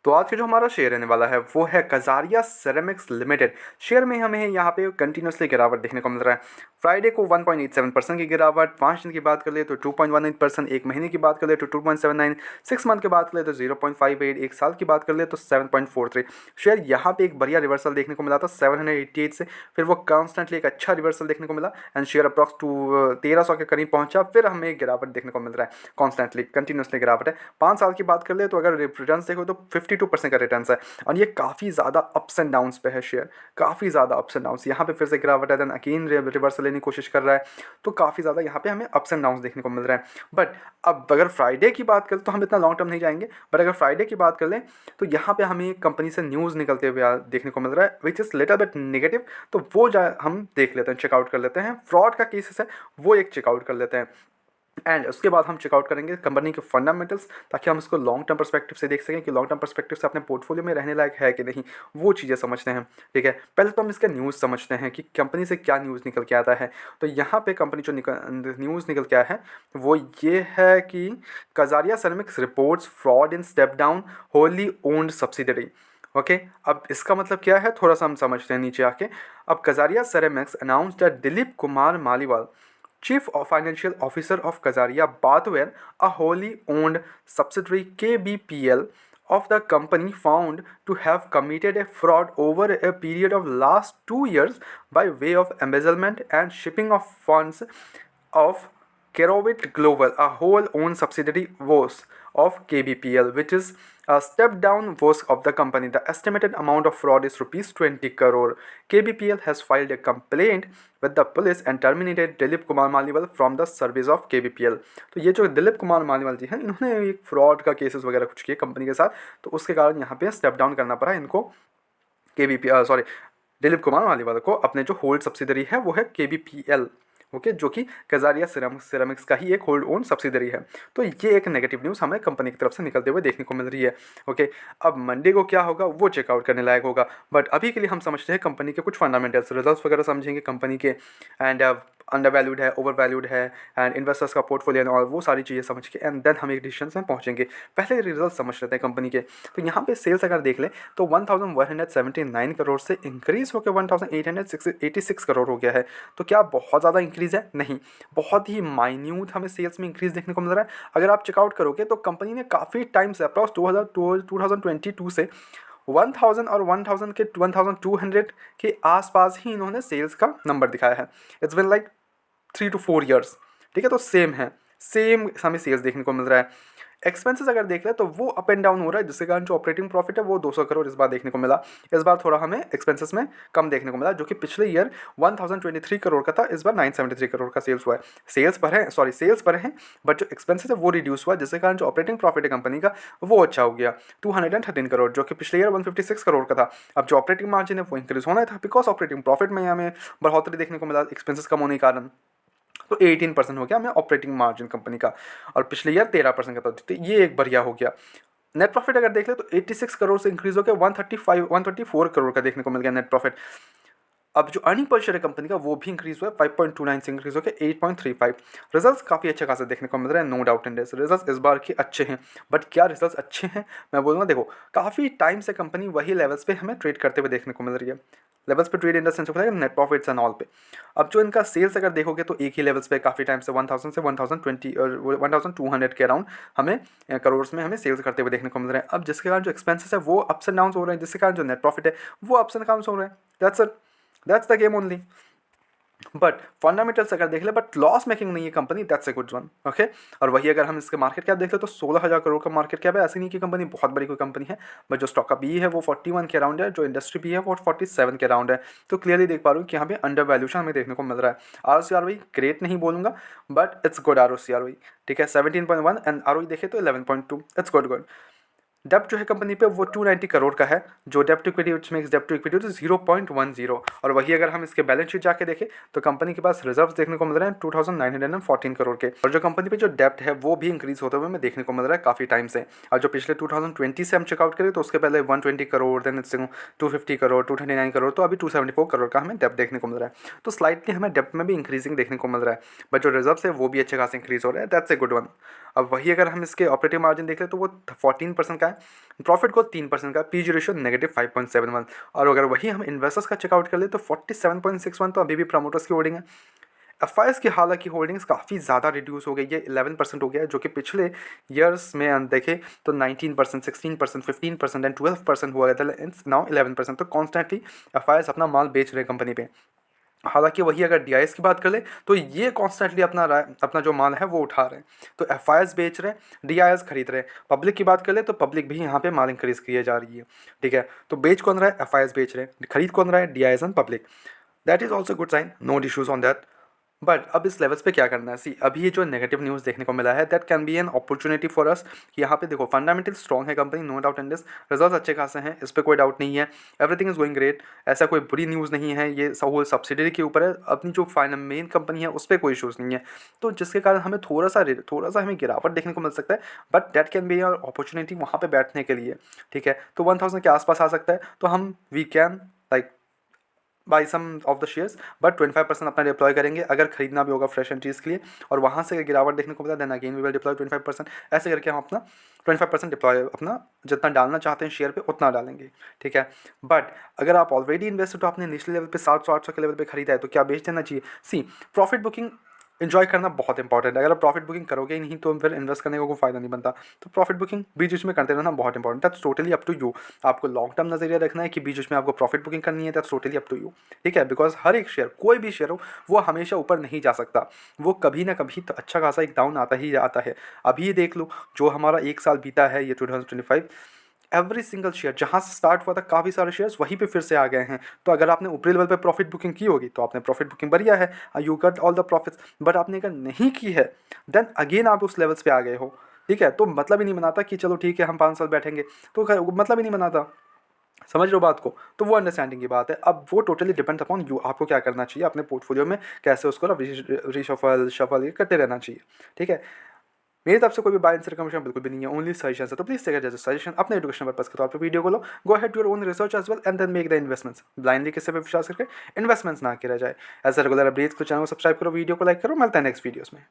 तो आज का जो हमारा शेयर रहने वाला है वो है कजारिया सेरेमिक्स लिमिटेड। शेयर में हमें यहाँ पे कंटिन्यूसली गिरावट देखने को मिल रहा है। फ्राइडे को 1.87% की गिरावट, 5 दिन की बात कर ले तो 2.18%, एक महीने की बात कर ले तो 2.79, 6 मंथ की बात कर ले तो 0.58, एक साल की बात कर ले तो 7.43। शेयर यहाँ पे एक बढ़िया रिवर्सल देखने को मिला था 788 से, फिर वो कॉन्स्टेंटली एक अच्छा रिवर्सल देखने को मिला एंड शेयर अप्रॉक्स 1300 के करीब पहुंचा। फिर हमें गिरावट देखने को मिल रहा है, कॉन्स्टेंटली कंटिन्यूसली गिरावट है। 5 साल की बात कर ले तो अगर रिटर्न देखो तो 52% का रिटर्न है और ये काफ़ी ज़्यादा अप्स एंड डाउन्स पे है शेयर, काफ़ी ज़्यादा अप्स एंड डाउन्स। यहाँ पे फिर से गिरावट है, देन अगेन रिवर्सल लेने की कोशिश कर रहा है, तो काफ़ी ज़्यादा यहाँ पे हमें अप्स एंड डाउन्स देखने को मिल रहा है। बट अब अगर फ्राइडे की बात करें तो हम इतना लॉन्ग टर्म नहीं जाएंगे, बट अगर फ्राइडे की बात कर लें तो यहाँ पे हमें एक कंपनी से न्यूज़ निकलते हुए देखने को मिल रहा है which is little bit negative. तो वो हम देख लेते हैं, चेकआउट कर लेते हैं। फ्रॉड का केसेस है वो एक चेकआउट कर लेते हैं एंड उसके बाद हम चेकआउट करेंगे कंपनी के फंडामेंटल्स, ताकि हम इसको लॉन्ग टर्म पर्सपेक्टिव से देख सकें कि लॉन्ग टर्म पर्सपेक्टिव से अपने पोर्टफोलियो में रहने लायक है कि नहीं, वो चीज़ें समझते हैं। ठीक है, पहले तो हम इसका न्यूज़ समझते हैं कि कंपनी से क्या न्यूज़ निकल के आता है। तो यहाँ पे कंपनी जो न्यूज़ निकल के आया है वो ये है कि Kajaria ceramics reports fraud in step down wholly owned subsidiary. Okay, अब इसका मतलब क्या है थोड़ा सा हम समझते हैं नीचे आके। अब Kajaria ceramics announce that Dilip Kumar Maliwal, Chief Financial Officer of Kajaria Bathware, a wholly owned subsidiary KBPL of the company, found to have committed a fraud over a period of last 2 years by way of embezzlement and shipping of funds of Kerovit Global, a whole-owned subsidiary was of KBPL, which is a step down was of the company. The estimated amount of fraud is rupees 20 crore. KBPL has filed a complaint with the police and terminated Dilip Kumar Maliwal from the service of KBPL. तो ये जो दिलीप कुमार मालीवाल जी हैं, इन्होंने एक fraud का cases वगैरह कुछ किए कंपनी के साथ, तो उसके कारण यहाँ पे स्टेप डाउन करना पड़ा इनको। दिलीप कुमार मालीवाल को अपने जो होल्ड सब्सिडरी है वो है KBPL, ओके, जो कि कजारिया सिरेमिक्स का ही एक होल्ड ओन सब्सिडरी है। तो ये एक नेगेटिव न्यूज़ हमें कंपनी की तरफ से निकलते हुए देखने को मिल रही है। ओके, अब मंडे को क्या होगा वो चेकआउट करने लायक होगा, बट अभी के लिए हम समझते हैं कंपनी के कुछ फंडामेंटल्स, रिजल्ट्स वगैरह समझेंगे कंपनी के एंड अंडर वैल्यूड है, ओवर वैल्यूड है एंड इन्वेस्टर्स का पोर्टफोलियो और वो सारी चीज़ें समझ के एंड देन हम एक डिसीजन में पहुँचेंगे। पहले रिजल्ट समझ लेते हैं कंपनी के। तो यहाँ पे सेल्स अगर देख लें तो 1179 करोड़ से इंक्रीज़ होकर 1886 करोड़ हो गया है। तो क्या बहुत ज़्यादा इंक्रीज़ है? नहीं, बहुत ही माइन्यूट हमें सेल्स में इंक्रीज़ देखने को मिल रहा है। अगर आप चेकआउट करोगे तो कंपनी ने काफ़ी टाइम से अप्रॉक्स 2022 से 1000 और 1000 के 1200 के आसपास ही इन्होंने सेल्स का नंबर दिखाया है। It's been like 3 to 4 years. ठीक है, तो सेम है, सेम हमें सेल्स देखने को मिल रहा है। एक्सपेंसेस अगर देख ले तो वो अप एंड डाउन हो रहा है, जिसके कारण जो ऑपरेटिंग प्रॉफिट है वो 200 करोड़ इस बार देखने को मिला। इस बार थोड़ा हमें एक्सपेंसेस में कम देखने को मिला, जो कि पिछले ईयर 1023 करोड़ का था, इस बार 973 करोड़ का सेल्स हुआ है। सेल्स पर हैं बट जो एक्सपेंसेस है वो रिड्यूस हुआ, जिसके कारण जो ऑपरेटिंग प्रॉफिट है कंपनी का वो अच्छा हो गया 213 करोड़, जो कि पिछले ईयर 156 करोड़ का था। अब जो ऑपरेटिंग मार्जिन है वो इंक्रीज होना था बिकॉज ऑपरेटिंग प्रॉफिट में हमें बढ़ोतरी देखने को मिला एक्सपेंसेस कम होने के कारण। तो 18% हो गया हमें ऑपरेटिंग मार्जिन कंपनी का, और पिछले ईयर 13% का था, तो ये एक बढ़िया हो गया। नेट प्रॉफिट अगर देख ले तो 86 करोड़ से इंक्रीज हो गया 134 करोड़ का देखने को मिल गया नेट प्रॉफिट। अब जो अर्निंग पर शेयर है कंपनी का वो भी इंक्रीज हुआ है 5.29 से इंक्रीज होकर 8.35। रिजल्ट्स काफ़ी अच्छे खासे देखने को मिल रहे हैं, no doubt in this. Results इस बार के अच्छे हैं, बट क्या रिजल्ट्स अच्छे हैं? मैं बोलूँगा देखो, काफ़ी टाइम से कंपनी वही लेवल्स पे हमें ट्रेड करते हुए देखने को मिल रही है। लेवल्स पे trade in the sense net profits and all पे। अब जो इनका सेल्स अगर देखोगे तो एक ही लेवल्स पे काफ़ी टाइम से 1000 से 1020 और 1200 के अराउंड हमें करोड़ में हमें सेल्स करते हुए देखने को मिल रहे हैं। अब जिसके कारण जो एक्सपेंसेस है वो अप्स एंड डाउन हो रहे हैं, जिसके कारण जो नेट प्रॉफिट है वो अप्स एंड डाउन हो रहे हैं। That's the game only. But fundamentals अगर देख ले, बट लॉस मेकिंग नहीं है company, that's a good one. Okay, और वही अगर हम इसके मार्केट कैप देख ले तो 16,000 करोड़ का मार्केट कैप है। ऐसी नहीं कि कंपनी बहुत बड़ी कोई कंपनी है, बट जो स्टॉक का बी है वो 41 के अराउंड है, जो इंडस्ट्री बी है वो 47 के अराउंड है। तो क्लियरली देख पा रहा हूँ कि यहाँ पे अंडर वैल्यूशन हमें देखने को मिल रहा है। ROCROE ग्रेट नहीं बोलूँगा, बट इट्स गुड ROCROE। ठीक है, 17.1 एंड ROE देखे तो 11.2, इट्स गुड। डेप्ट जो है कंपनी पे वो 290 करोड़ का है, जो डेप्ट equity which makes dept equity तो 0.10। और वही अगर हम इसके बैलेंस शीट जाके देखें तो कंपनी के पास रिजर्व्स देखने को मिल रहे हैं 2914 करोड़ के, और जो कंपनी पे जो डेप्ट है वो भी इंक्रीज होते हुए हमें देखने को मिल रहा है काफ़ी टाइम से। और जो पिछले 2020 से हम चेकआउट करें तो उसके पहले 120 करोड़, देन 250 करोड़, 229 करोड़, तो अभी 274 करोड़ का हमें डेप्ट देखने को मिल रहा है। तो स्लाइटली हमें डेप्ट में भी इंक्रीजिंग देखने को मिल रहा है, बट जो रिजर्व्स है वो भी अच्छे खासे इंक्रीज हो रहे हैं, दैट्स ए गुड वन। अब वही अगर हम इसके ऑपरेटिंग मार्जिन देख लें तो वो 14% का है, प्रॉफिट को 3% का, पीजी रेशियो -5.71। और अगर वही हम इन्वेस्टर्स का चेकआउट कर ले तो 47.61 तो अभी भी प्रमोटर्स की होल्डिंग है। एफ की हालांकि होल्डिंग्स काफ़ी ज़्यादा रिड्यूस हो गई है, 11% हो गया है, जो कि पिछले ईयर्स में हम देखें तो 19%, 16%, 15% एंड 12% हुआ था, नाउ 11%। तो कॉन्स्टेंटली एफ अपना माल बेच रहे हैं कंपनी पे। हालांकि वही अगर डी की बात कर ले तो ये कॉन्स्टेंटली अपना जो माल है वो उठा रहे हैं। तो एफ बेच रहे हैं, डी खरीद रहे हैं। पब्लिक की बात कर ले तो पब्लिक भी यहाँ पे माल इंक्रीज किए जा रही है, ठीक है। तो बेच कौन रहा है? एफ बेच रहे हैं। खरीद कौन रहा है? D and public. That is also good sign, no issues on that. But अब इस लेवल्स पे क्या करना है? सी, अभी ये जो नेगेटिव न्यूज़ देखने को मिला है that can be an opportunity for us कि यहाँ पे देखो फंडामेंटल स्ट्रॉन्ग है company, no doubt in this. Results अच्छे खासे हैं, इस पर कोई डाउट नहीं है। एवरीथिंग इज गोइंग ग्रेट, ऐसा कोई बुरी न्यूज़ नहीं है। ये सब सब्सिडरी के ऊपर है, अपनी जो फाइनल मेन कंपनी है उस पर कोई इशूज़ नहीं है। तो जिसके कारण हमें थोड़ा सा हमें गिरावट देखने को मिल सकता है, but that can B opportunity वहाँ पर बैठने के लिए, ठीक है। तो 1000 के आसपास आ सकता है, तो हम we can like buy some of the shares, but 25% अपना डिप्लॉय करेंगे अगर खरीदना भी होगा फ्रेश एंट्रीज के लिए। और वहाँ से गिरावट देखने को मिला then again we will deploy 25%। ऐसे करके हम अपना 25% डिप्लॉय अपना जितना डालना चाहते हैं शेयर पे उतना डालेंगे, ठीक है। बट अगर आप ऑलरेडी इन्वेस्टेड तो आपने निचले लेवल पे 700-800 के लेवल पे खरीदा है तो क्या बेच देना चाहिए? सी, प्रॉफिट बुकिंग इन्जॉय करना बहुत इंपॉर्टेंट है। अगर आप प्रॉफिट बुकिंग करोगे ही नहीं तो फिर इन्वेस्ट करने का कोई फायदा नहीं बनता। तो प्रॉफिट बुकिंग बीच बीच में करते रहना बहुत इंपॉर्टेंट है। That's totally up to you. आपको लॉन्ग टर्म नजरिया रखना है कि बीच बीच में आपको प्रॉफिट बुकिंग करनी है, that's totally up to you, ठीक है। बिकॉज हर एक शेयर, कोई भी शेयर हो, वो हमेशा ऊपर नहीं जा सकता। वो कभी ना कभी तो अच्छा खासा एक डाउन आता ही आता है। अभी देख लो जो हमारा 1 साल बीता है ये 2025, एवरी सिंगल शेयर जहाँ से स्टार्ट हुआ था काफ़ी सारे शेयर्स वहीं पे फिर से आ गए हैं। तो अगर आपने ऊपरी लेवल पे प्रॉफिट बुकिंग की होगी तो आपने प्रॉफिट बुकिंग बढ़िया है, you got all the profits. But आपने अगर नहीं की है देन अगेन आप उस लेवल्स पे आ गए हो, ठीक है। तो मतलब ही नहीं बनाता कि चलो ठीक है हम 5 साल बैठेंगे, तो मतलब ही नहीं बनाता। समझ रहे हो बात को? तो वो अंडरस्टैंडिंग की बात है। अब वो टोटली डिपेंड अपॉन यू, आपको क्या करना चाहिए अपने पोर्टफोलियो में, कैसे उसको ना रिशफल शफल ये करते रहना चाहिए, ठीक है। मेरी तरफ से कोई भी बाय एंड सेल कमीशन बिल्कुल भी नहीं है, ओनली सजेशन है। तो please take it as a suggestion, अपने एजुकेशन पर्पस के तौर पे वीडियो को लो, go ahead your own research as well and then make the investments. Blindly किसी पे विश्वास करके इन्वेस्टमेंट्स ना किया जाए। ऐसे रेगुलर अपडेट्स को चैनल को सब्सक्राइब करो, वीडियो को लाइक करो। मिलता है नेक्स्ट वीडियोस में।